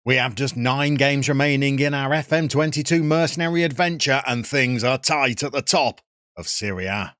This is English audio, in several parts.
We have just 9 games remaining in our FM22 mercenary adventure, and things are tight at the top of Serie A.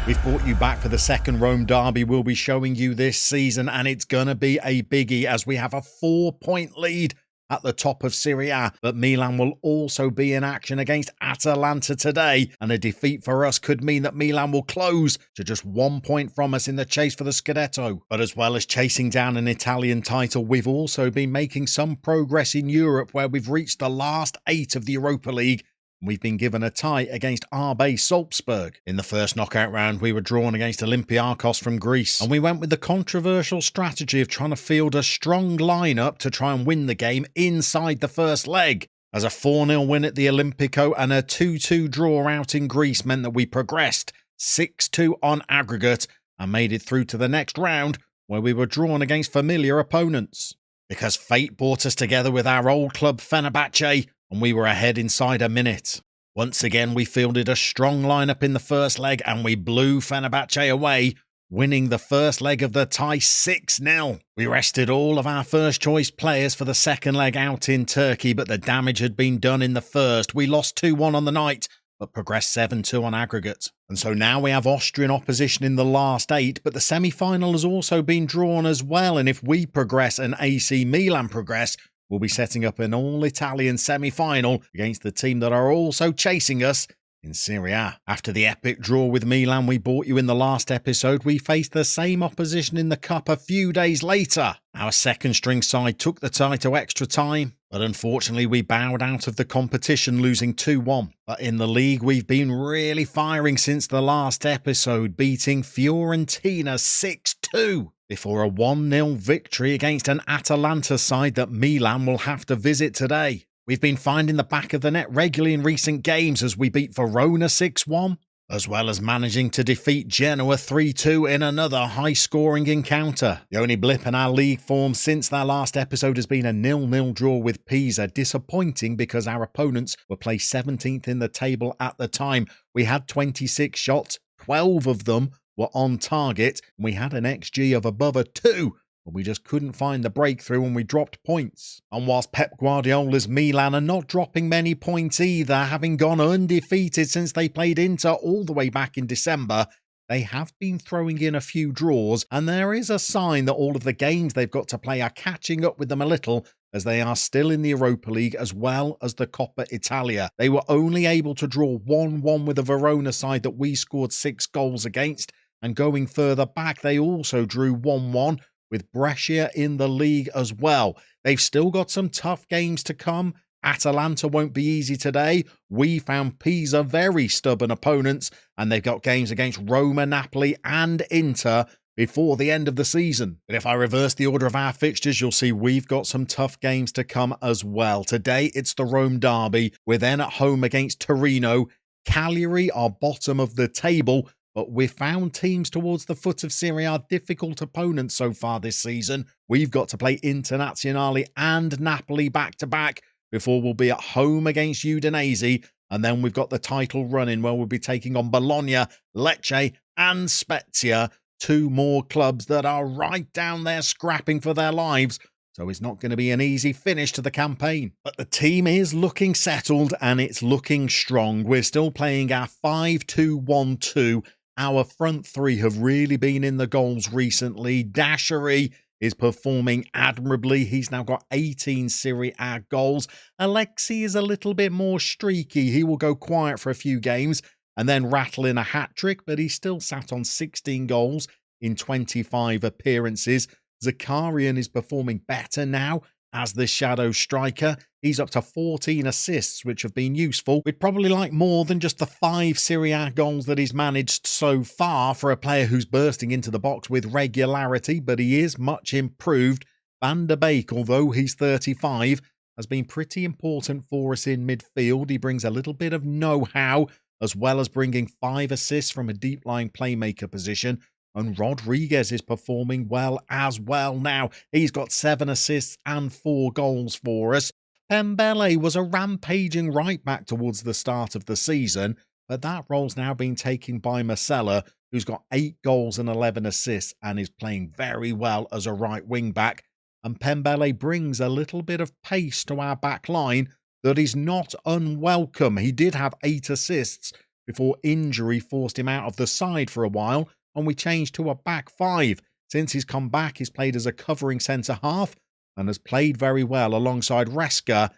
We've brought you back for the second Rome derby we'll be showing you this season, and it's going to be a biggie as we have a 4-point lead at the top of Serie A. But Milan will also be in action against Atalanta today, and a defeat for us could mean that Milan will close to just 1 point from us in the chase for the Scudetto. But as well as chasing down an Italian title, we've also been making some progress in Europe, where we've reached the last 8 of the Europa League. We've been given a tie against RB Salzburg. In the first knockout round, we were drawn against Olympiakos from Greece, and we went with the controversial strategy of trying to field a strong lineup to try and win the game inside the first leg. As a 4-0 win at the Olimpico and a 2-2 draw out in Greece meant that we progressed 6-2 on aggregate and made it through to the next round, where we were drawn against familiar opponents. Because fate brought us together with our old club Fenerbahce, and we were ahead inside a minute. Once again, we fielded a strong lineup in the first leg and we blew Fenerbahce away, winning the first leg of the tie 6-0. We rested all of our first choice players for the second leg out in Turkey, but the damage had been done in the first. We lost 2-1 on the night, but progressed 7-2 on aggregate. And so now we have Austrian opposition in the last 8, but the semi-final has also been drawn as well, and if we progress and AC Milan progress, we'll be setting up an all-Italian semi-final against the team that are also chasing us in Serie A. After the epic draw with Milan we brought you in the last episode, we faced the same opposition in the Cup a few days later. Our second-string side took the tie to extra time, but unfortunately we bowed out of the competition, losing 2-1. But in the league we've been really firing since the last episode, beating Fiorentina 6-2. Before a 1-0 victory against an Atalanta side that Milan will have to visit today. We've been finding the back of the net regularly in recent games as we beat Verona 6-1, as well as managing to defeat Genoa 3-2 in another high-scoring encounter. The only blip in our league form since that last episode has been a 0-0 draw with Pisa, disappointing because our opponents were placed 17th in the table at the time. We had 26 shots, 12 of them were on target, and we had an XG of above a 2, but we just couldn't find the breakthrough when we dropped points. And whilst Pep Guardiola's Milan are not dropping many points either, having gone undefeated since they played Inter all the way back in December, they have been throwing in a few draws, and there is a sign that all of the games they've got to play are catching up with them a little, as they are still in the Europa League as well as the Coppa Italia. They were only able to draw 1-1 with a Verona side that we scored 6 goals against, and going further back, they also drew 1-1 with Brescia in the league as well. They've still got some tough games to come. Atalanta won't be easy today. We found Pisa very stubborn opponents, and they've got games against Roma, Napoli and Inter before the end of the season. But if I reverse the order of our fixtures, you'll see we've got some tough games to come as well. Today, it's the Rome derby. We're then at home against Torino. Cagliari are bottom of the table, but we've found teams towards the foot of Serie A difficult opponents so far this season. We've got to play Internazionale and Napoli back-to-back before we'll be at home against Udinese, and then we've got the title run-in where we'll be taking on Bologna, Lecce and Spezia, 2 more clubs that are right down there scrapping for their lives. So it's not going to be an easy finish to the campaign. But the team is looking settled and it's looking strong. We're still playing our 5-2-1-2. Our front 3 have really been in the goals recently. Dasheri is performing admirably. He's now got 18 Serie A goals. Alexi is a little bit more streaky. He will go quiet for a few games and then rattle in a hat-trick, but he's still sat on 16 goals in 25 appearances. Zakarian is performing better now as the shadow striker. He's up to 14 assists, which have been useful. We'd probably like more than just the 5 Serie A goals that he's managed so far for a player who's bursting into the box with regularity, but he is much improved. Van der Beek, although he's 35, has been pretty important for us in midfield. He brings a little bit of know-how, as well as bringing 5 assists from a deep-lying playmaker position. And Rodriguez is performing well as well now. He's got 7 assists and 4 goals for us. Pembele was a rampaging right-back towards the start of the season, but that role's now been taken by Marcella, who's got 8 goals and 11 assists and is playing very well as a right wing-back. and Pembele brings a little bit of pace to our back line that is not unwelcome. He did have 8 assists before injury forced him out of the side for a while, and we changed to a back 5. Since he's come back, he's played as a covering centre-half and has played very well alongside Reska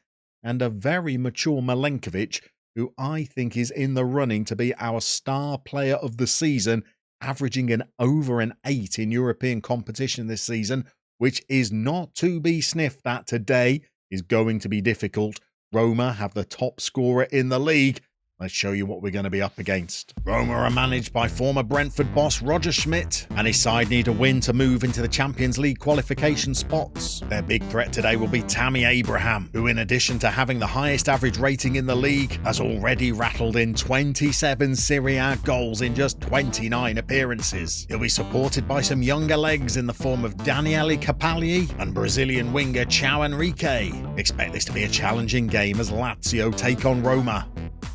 and a very mature Milenkovic, who I think is in the running to be our star player of the season, averaging over an 8 in European competition this season, which is not to be sniffed at. Today is going to be difficult. Roma have the top scorer in the league. Let's show you what we're going to be up against. Roma are managed by former Brentford boss Roger Schmidt, and his side need a win to move into the Champions League qualification spots. Their big threat today will be Tammy Abraham, who in addition to having the highest average rating in the league, has already rattled in 27 Serie A goals in just 29 appearances. He'll be supported by some younger legs in the form of Daniele Capalli and Brazilian winger Chao Enrique. Expect this to be a challenging game as Lazio take on Roma.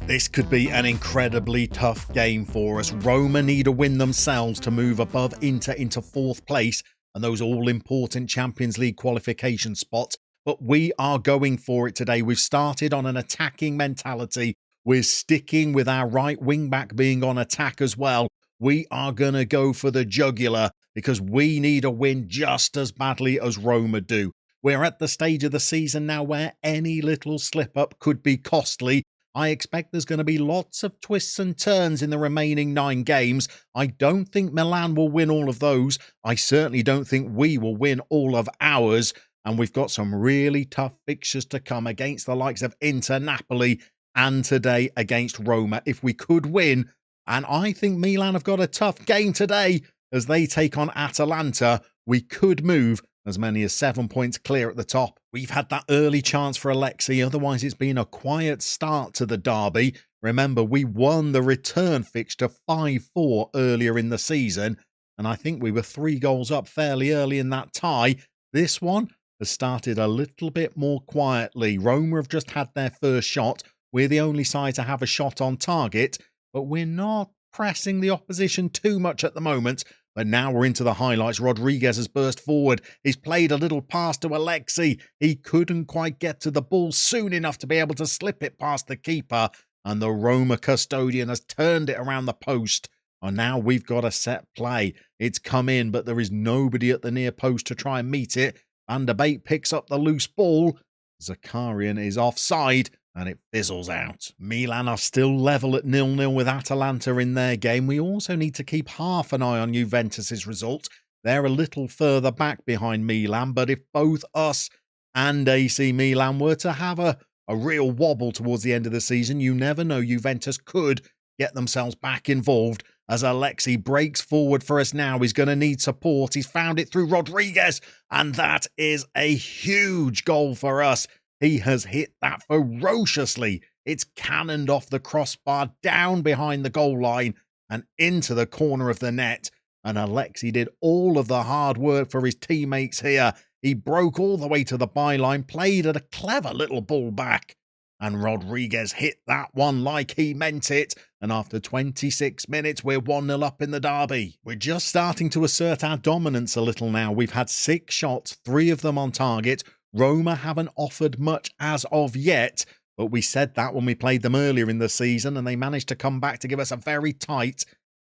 This could be an incredibly tough game for us. Roma need a win themselves to move above Inter into 4th place and those all-important Champions League qualification spots. But we are going for it today. We've started on an attacking mentality. We're sticking with our right wing-back being on attack as well. We are going to go for the jugular because we need a win just as badly as Roma do. We're at the stage of the season now where any little slip-up could be costly. I expect there's going to be lots of twists and turns in the remaining 9 games. I don't think Milan will win all of those. I certainly don't think we will win all of ours. And we've got some really tough fixtures to come against the likes of Inter, Napoli, and today against Roma. If we could win, and I think Milan have got a tough game today as they take on Atalanta, we could move as many as 7 points clear at the top. We've had that early chance for Alexi, otherwise it's been a quiet start to the derby. Remember, we won the return fixture 5-4 earlier in the season, and I think we were 3 goals up fairly early in that tie. This one has started a little bit more quietly. Roma have just had their first shot. We're the only side to have a shot on target, but we're not pressing the opposition too much at the moment. But now we're into the highlights. Rodriguez has burst forward. He's played a little pass to Alexi. He couldn't quite get to the ball soon enough to be able to slip it past the keeper. And the Roma custodian has turned it around the post. And now we've got a set play. It's come in, but there is nobody at the near post to try and meet it. Van der Beek picks up the loose ball. Zakarian is offside. And it fizzles out. Milan are still level at 0-0 with Atalanta in their game. We also need to keep half an eye on Juventus' result. They're a little further back behind Milan, but if both us and AC Milan were to have a real wobble towards the end of the season, you never know, Juventus could get themselves back involved as Alexi breaks forward for us now. He's going to need support. He's found it through Rodriguez, and that is a huge goal for us. He has hit that ferociously. It's cannoned off the crossbar, down behind the goal line and into the corner of the net. And Alexi did all of the hard work for his teammates here. He broke all the way to the byline, played at a clever little ball back. And Rodriguez hit that one like he meant it. And after 26 minutes, we're 1-0 up in the derby. We're just starting to assert our dominance a little now. We've had 6 shots, 3 of them on target. Roma haven't offered much as of yet, but we said that when we played them earlier in the season, and they managed to come back to give us a very tight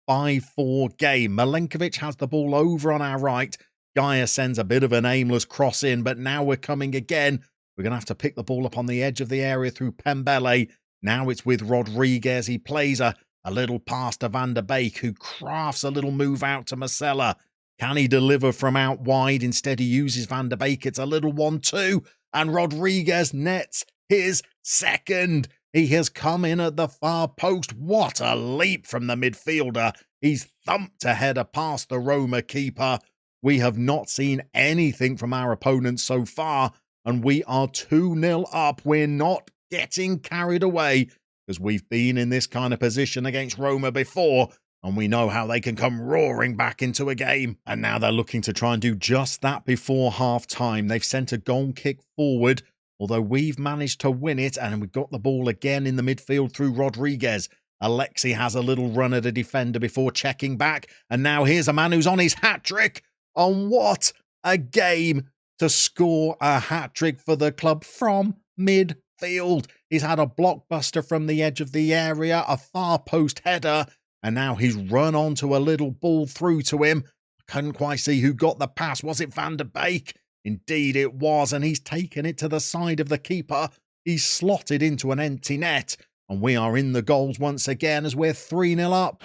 5-4 game. Milenkovic has the ball over on our right. Gaia sends a bit of an aimless cross in, but now we're coming again. We're going to have to pick the ball up on the edge of the area through Pembele. Now it's with Rodriguez. He plays a little pass to Van der Beek, who crafts a little move out to Masella. Can he deliver from out wide? Instead, he uses Van der Beek. It's a little 1-2, and Rodriguez nets his second. He has come in at the far post. What a leap from the midfielder. He's thumped a header past the Roma keeper. We have not seen anything from our opponents so far, and we are 2-0 up. We're not getting carried away because we've been in this kind of position against Roma before, and we know how they can come roaring back into a game. And now they're looking to try and do just that before half-time. They've sent a goal kick forward, although we've managed to win it, and we've got the ball again in the midfield through Rodriguez. Alexi has a little run at a defender before checking back, and now here's a man who's on his hat-trick. And what a game to score a hat-trick for the club from midfield. He's had a blockbuster from the edge of the area, a far post header, and now he's run onto a little ball through to him. I couldn't quite see who got the pass. Was it Van der Beek? Indeed it was, and he's taken it to the side of the keeper. He's slotted into an empty net, and we are in the goals once again as we're 3-0 up.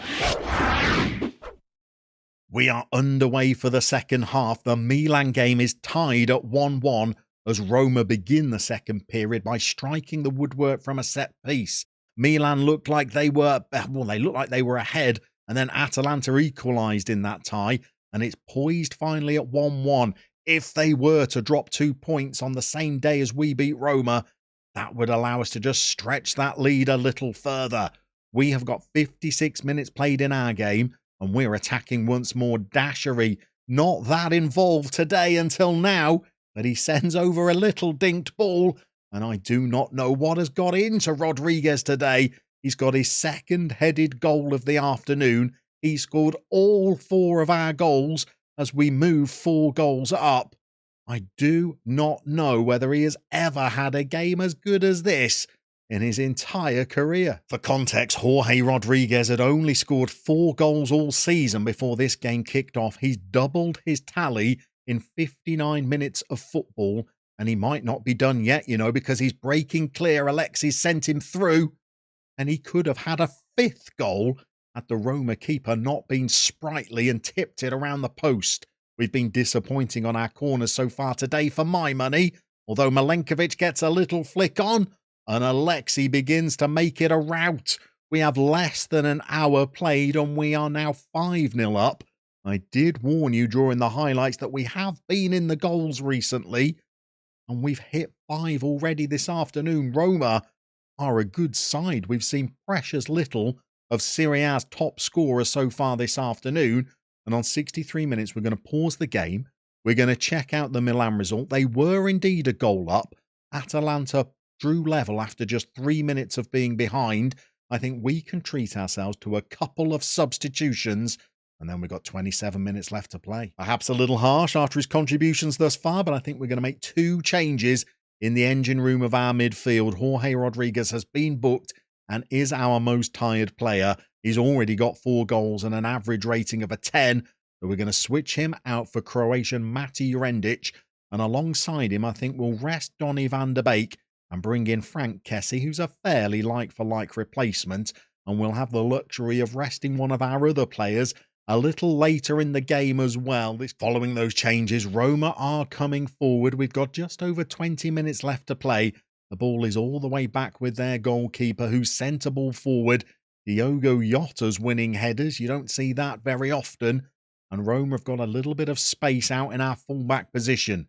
We are underway for the second half. The Milan game is tied at 1-1 as Roma begin the second period by striking the woodwork from a set piece. Milan looked like they were ahead, and then Atalanta equalised in that tie, and it's poised finally at 1-1. If they were to drop 2 points on the same day as we beat Roma, that would allow us to just stretch that lead a little further. We have got 56 minutes played in our game, and we're attacking once more. Dashery, not that involved today until now, but he sends over a little dinked ball, and I do not know what has got into Rodriguez today. He's got his second headed goal of the afternoon. He scored all 4 of our goals as we move 4 goals up. I do not know whether he has ever had a game as good as this in his entire career. For context, Jorge Rodriguez had only scored 4 goals all season before this game kicked off. He's doubled his tally in 59 minutes of football, and he might not be done yet, because he's breaking clear. Alexis sent him through, and he could have had a 5th goal had the Roma keeper not been sprightly and tipped it around the post. We've been disappointing on our corners so far today for my money, although Milenkovic gets a little flick on, and Alexis begins to make it a rout. We have less than an hour played, and we are now 5-0 up. I did warn you during the highlights that we have been in the goals recently, and we've hit 5 already this afternoon. Roma are a good side. We've seen precious little of Serie A's top scorers so far this afternoon, and on 63 minutes we're going to pause the game. We're going to check out the Milan result. They were indeed a goal up. Atalanta drew level after just 3 minutes of being behind. I think we can treat ourselves to a couple of substitutions, and then we've got 27 minutes left to play. Perhaps a little harsh after his contributions thus far, but I think we're going to make 2 changes in the engine room of our midfield. Jorge Rodriguez has been booked and is our most tired player. He's already got 4 goals and an average rating of a 10. So we're going to switch him out for Croatian Mati Jurendic. And alongside him, I think we'll rest Donny van der Beek and bring in Frank Kessie, who's a fairly like-for-like replacement. And we'll have the luxury of resting one of our other players a little later in the game as well. Following those changes, Roma are coming forward. We've got just over 20 minutes left to play. The ball is all the way back with their goalkeeper, who's sent a ball forward. Diogo Jota's winning headers. You don't see that very often. And Roma have got a little bit of space out in our fullback position.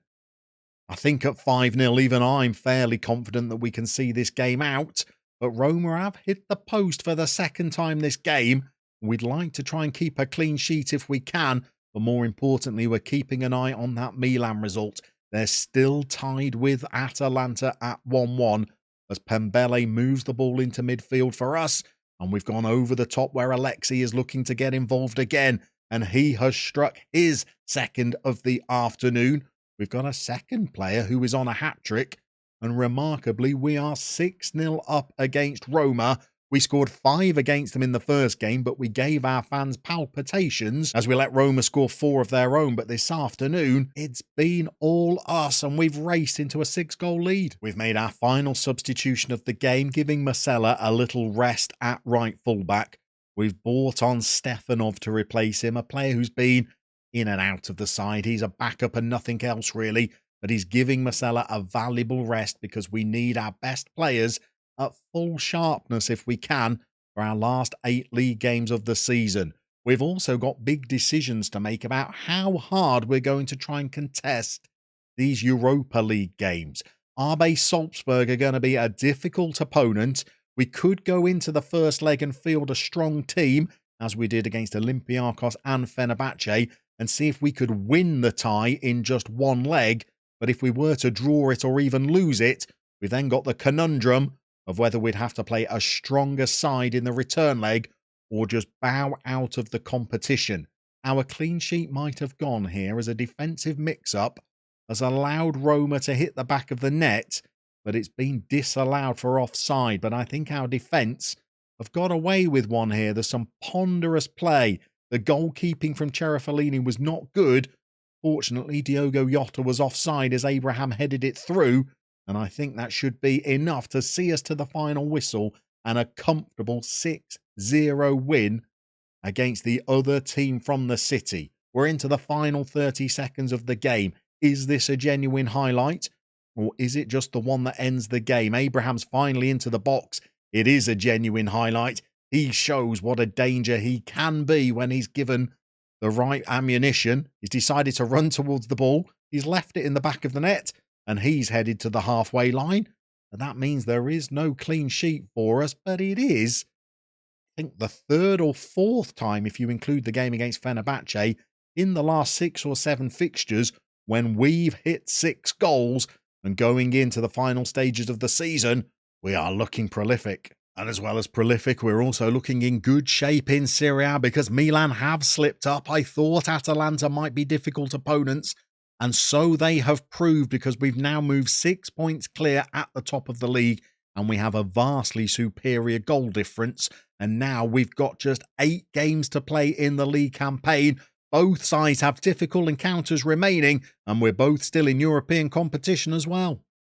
I think at 5-0, even I'm fairly confident that we can see this game out. But Roma have hit the post for the second time this game. We'd like to try and keep a clean sheet if we can. But more importantly, we're keeping an eye on that Milan result. They're still tied with Atalanta at 1-1 as Pembele moves the ball into midfield for us. And we've gone over the top where Alexis is looking to get involved again. And he has struck his second of the afternoon. We've got a second player who is on a hat-trick. And remarkably, we are 6-0 up against Roma. We scored 5 against them in the first game, but we gave our fans palpitations as we let Roma score 4 of their own. But this afternoon, it's been all us, and we've raced into a 6-goal lead. We've made our final substitution of the game, giving Masella a little rest at right fullback. We've brought on Stefanov to replace him, a player who's been in and out of the side. He's a backup and nothing else really, but he's giving Masella a valuable rest because we need our best players at full sharpness if we can for our last 8 league games of the season. We've also got big decisions to make about how hard we're going to try and contest these Europa League games. RB Salzburg are going to be a difficult opponent. We could go into the first leg and field a strong team, as we did against Olympiacos and Fenerbahce, and see if we could win the tie in just 1 leg. But if we were to draw it or even lose it, we've then got the conundrum of whether we'd have to play a stronger side in the return leg or just bow out of the competition. Our clean sheet might have gone here as a defensive mix-up, has allowed Roma to hit the back of the net, but it's been disallowed for offside. But I think our defence have got away with one here. There's some ponderous play. The goalkeeping from Cerefalini was not good. Fortunately, Diogo Jota was offside as Abraham headed it through, and I think that should be enough to see us to the final whistle and a comfortable 6-0 win against the other team from the city. We're into the final 30 seconds of the game. Is this a genuine highlight, or is it just the one that ends the game? Abraham's finally into the box. It is a genuine highlight. He shows what a danger he can be when he's given the right ammunition. He's decided to run towards the ball. He's left it in the back of the net, and he's headed to the halfway line. And that means there is no clean sheet for us, but it is, I think, the third or fourth time, if you include the game against Fenerbahce, in the last 6 or 7 fixtures when we've hit 6 goals. And going into the final stages of the season, we are looking prolific. And as well as prolific, we're also looking in good shape in Serie A because Milan have slipped up. I thought Atalanta might be difficult opponents, and so they have proved, because we've now moved 6 points clear at the top of the league, and we have a vastly superior goal difference. And now we've got just 8 games to play in the league campaign. Both sides have difficult encounters remaining, and we're both still in European competition as well.